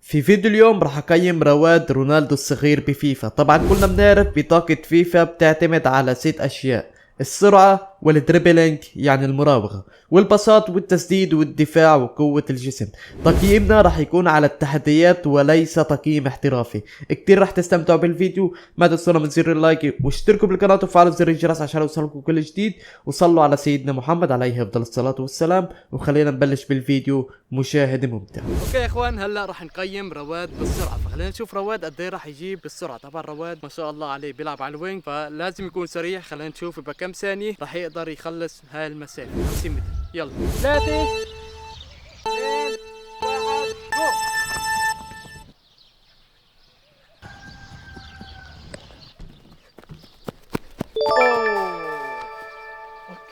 في فيديو اليوم راح اقيم رواد رونالدو الصغير بفيفا. طبعا كلنا بنعرف بطاقة فيفا بتعتمد على 6 اشياء: السرعة والدريبلينج يعني المراوغة والبساط والتسديد والدفاع وقوة الجسم. تقييمنا راح يكون على التحديات وليس تقييم احترافي. كتير راح تستمتعوا بالفيديو. ما تنسونا من زر اللايك واشتركوا بالقناة وفعلوا زر الجرس عشان يوصلكم كل جديد، وصلوا على سيدنا محمد عليه افضل الصلاة والسلام. وخلينا نبلش بالفيديو. مشاهدة ممتع. اوكي يا اخوان، هلا راح نقيم رواد بالسرعه، فخلينا نشوف رواد قد ايه راح يجيب بالسرعه. طبعا رواد ما شاء الله عليه بيلعب على الوينج فلازم يكون سريع. خلينا نشوف بكم ثانيه راح يقدر يخلص هاي المسافه 50 متر. يلا 3 2 1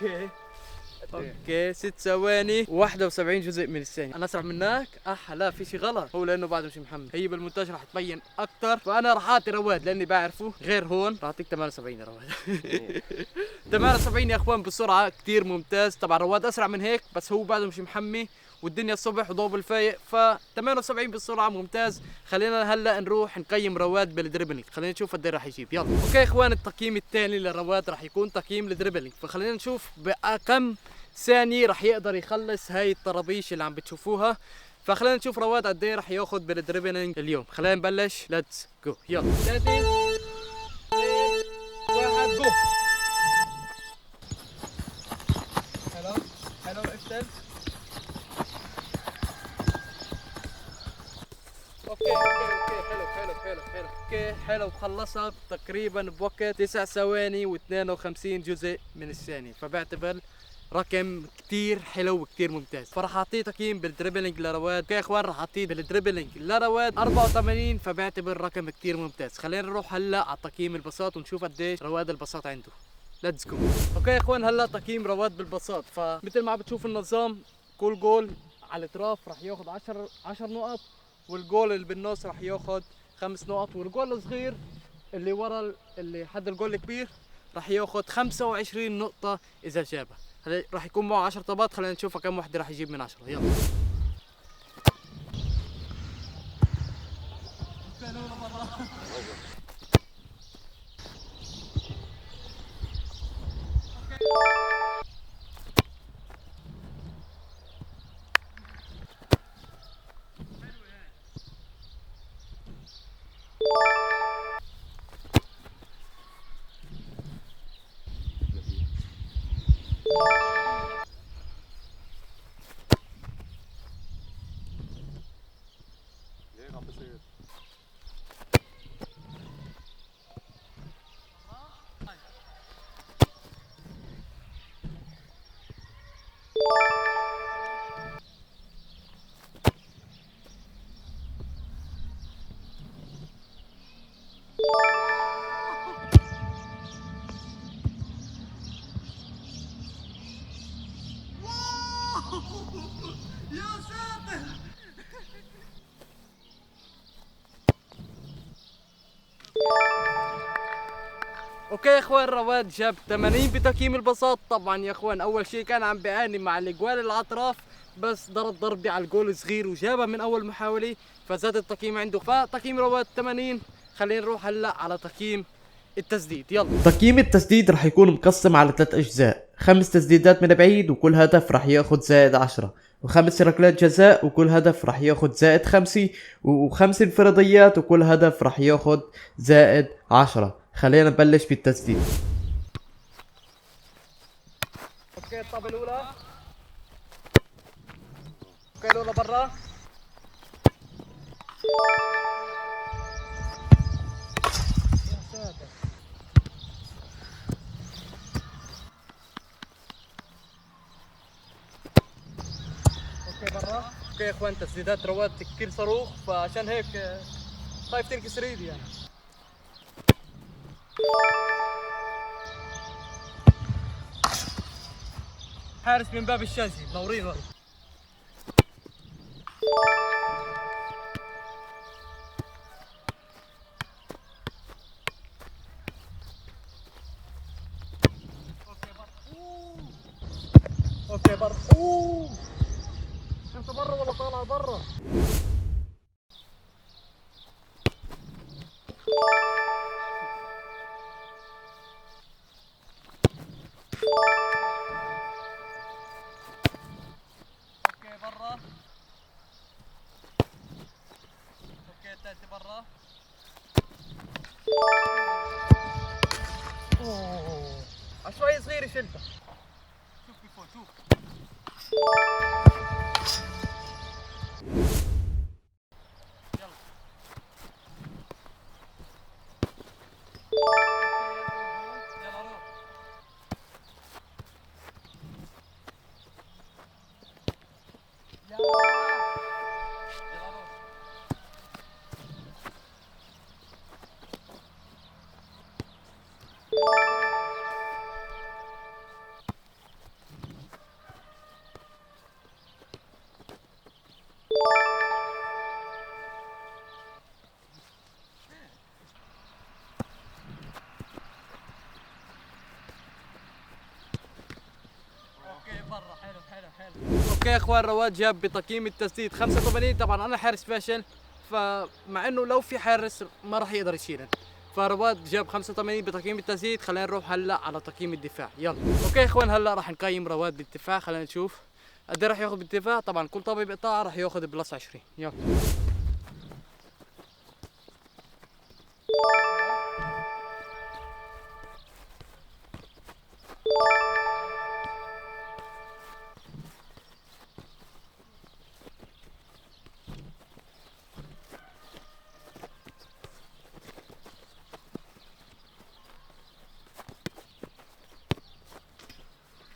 جو. اوكي 6 ثواني و71 جزء من الثانية. انا اسرع منك؟ لا في شيء غلط. هو لانه بعده مش محمد. هي بالمونتاج راح تبين اكثر، فانا راح اعطي رواد لاني بعرفه. غير هون راح اعطيك 78 يا رواد. 78 يا اخوان بالسرعة كثير ممتاز. طبعا رواد اسرع من هيك بس هو بعده مش محمي والدنيا الصبح وضوء الفايق، ف 78 بالسرعة ممتاز. خلينا هلا نروح نقيم رواد بالدريبلينج. خلينا نشوف قد ايه راح يجيب. يلا اوكي يا اخوان، التقييم الثاني لرواد راح يكون تقييم الدريبلينج. فخلينا نشوف بكم ثانية راح يقدر يخلص هاي الطرابيش اللي عم بتشوفوها. فخلينا نشوف رواد قد ايه راح ياخذ بالدريبلينج اليوم. خلينا نبلش. ليتس جو. يلا 3 2 1 جو. حلو حلو افتل. اوكي حلو خلصها تقريبا بوقت 9 ثواني و52 جزء من الثانية. فبعتبر رقم كتير حلو وكتير ممتاز. فراح اعطيه تقييم بالدريبلينج لرواد. اوكي يا اخوان، راح اعطيه بالدريبلينج لرواد 84. فبعتبر رقم كتير ممتاز. خلينا نروح هلا على تقييم البساط ونشوف قديش رواد البساط عنده. ليتس جو. اوكي يا اخوان، هلا تقييم رواد بالبساط. فمثل ما عم بتشوف النظام، كل جول على الاطراف راح ياخذ 10 نقط، والجول اللي بالنص راح ياخذ 5 نقط، والجول الصغير اللي ورا اللي حد الجول الكبير راح ياخذ 25 نقطة إذا جابها. هلا راح يكون معه 10 طابات. خلينا نشوف كم وحدة راح يجيب من 10. يلا يا ساتر. اوكي يا اخوان، رواد جاب 80 بتقييم البساط. طبعا يا اخوان اول شيء كان عم بيعاني مع الاجوال الاطراف، بس ضرب ضربة على الجول صغير وجابها من اول محاولة فزاد التقييم عنده. فتقييم رواد 80. خلينا نروح هلا على تقييم التسديد. يلا تقييم التسديد راح يكون مقسم على 3 اجزاء: 5 تسديدات من بعيد وكل هدف راح ياخذ زائد 10، و5 ركلات جزاء وكل هدف راح ياخذ زائد 5، و5 انفراديات وكل هدف راح ياخذ زائد 10. خلينا نبلش بالتسديد. اوكي الطابة الاولى. اوكي الاولى برا. اوكي برا. اوكي يا اخوان، تسديدات رواد كثير صاروخ، فعشان هيك خايف تنكسر ايدي يعني. حارس من باب الشاذي منورين والله. اوكي برا. انت برا ولا طالع برا؟ الثالثة برا. شوي صغير شلته. شوف كيف هو، شوف. يلا. يلا روح. يلا روح. اوكي برا، حلو حلو حلو. اوكي يا اخوان، رواد جاب بتقييم التسديد 85. طبعا انا حارس فاشل، فمع انه لو في حارس ما راح يقدر يشيلن، فرواد جاب 85 بتقييم التسديد. خلينا نروح هلا على تقييم الدفاع، يلا. اوكي يا اخوان، هلا راح نقيم رواد بالدفاع. خلينا نشوف قد ايه راح ياخذ بالدفاع. طبعا كل طابه بقطاع راح ياخذ بلس 20. يلا.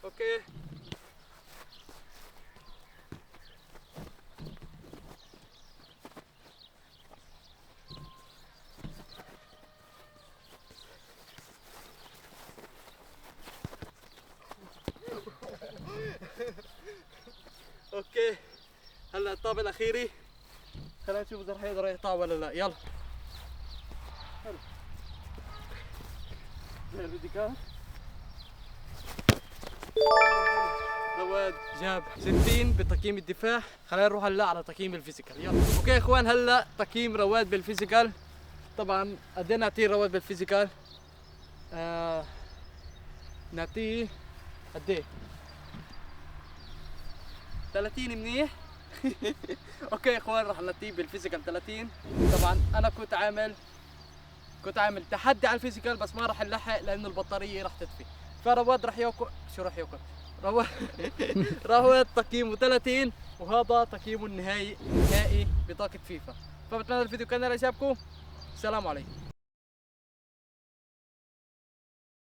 اوكي. اوكي هلا الطابة الأخيرة، خلينا نشوف إذا رح يقدر يقطع ولا لا. يلا. حلو. زي الفيديوهات. رواد جاب 60 بتقييم الدفاع. خلينا نروح هلا على تقييم الفيزيكال، يلا. اوكي يا اخوان، هلا تقييم رواد بالفيزيكال. طبعا قد ايه نعطيه رواد بالفيزيكال؟ نعطيه قد ايه؟ 30 منيح. اوكي يا اخوان، راح نعطيه بالفيزيكال 30. طبعا انا كنت عامل تحدي على الفيزيكال، بس ما راح نلحق لانه البطاريه راح تطفي. فرواد راح ياكل شو راح ياكل؟ رواد رواد تقييمه 30، وهذا تقييمه النهائي بطاقه فيفا. فبتمنى الفيديو كان اعجابكم. السلام عليكم.